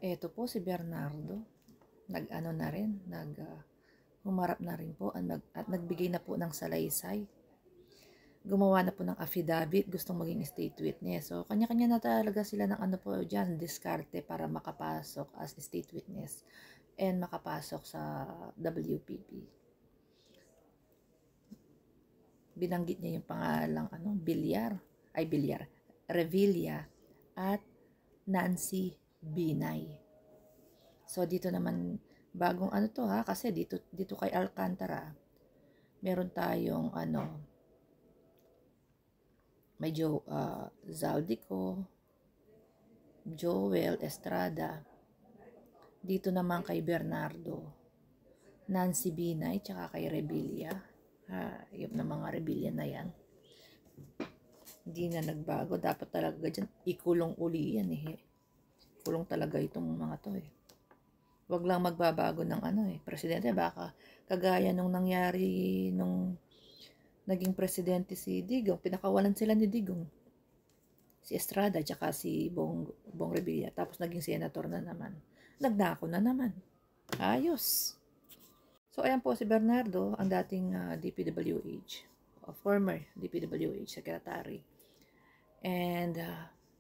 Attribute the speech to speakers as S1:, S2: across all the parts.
S1: Eto po si Bernardo, nag-ano na rin, humarap na rin po at nagbigay na po ng salaysay. Gumawa na po ng affidavit, gustong maging state witness. So, kanya-kanya na talaga sila ng ano po dyan, diskarte para makapasok as state witness and makapasok sa WPP. Binanggit niya yung pangalang Revilla at Nancy Binay. So dito naman bagong ano to ha, kasi dito kay Alcantara meron tayong medyo Zaldico, Joel Estrada. Dito naman kay Bernardo, Nancy Binay, tsaka kay Revilla. Yung na mga Revilla na yan. Hindi na nagbago. Dapat talaga dyan, ikulong uli yan eh. Kulong talaga itong mga to eh. Wag lang magbabago ng presidente. Baka kagaya nung nangyari nung naging presidente si Digong. Pinakawalan sila ni Digong. Si Estrada, tsaka si Bong Revilla. Tapos naging senator na naman. Nagnako na naman. Ayos. So, ayan po si Bernardo, ang dating DPWH. Former DPWH secretary. And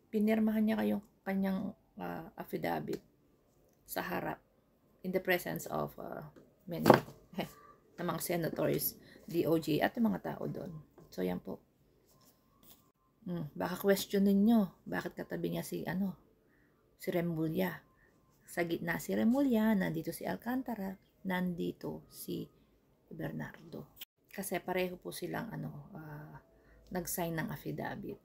S1: pinirmahan niya kanyang affidavit sa harap in the presence of many ng mga senators, DOJ at mga tao doon. So yan po. Baka question ninyo, bakit katabi niya si Remulla? Sa gitna si Remulla, nandito si Alcantara, nandito si Bernardo. Kasi pareho po silang nag-sign ng affidavit.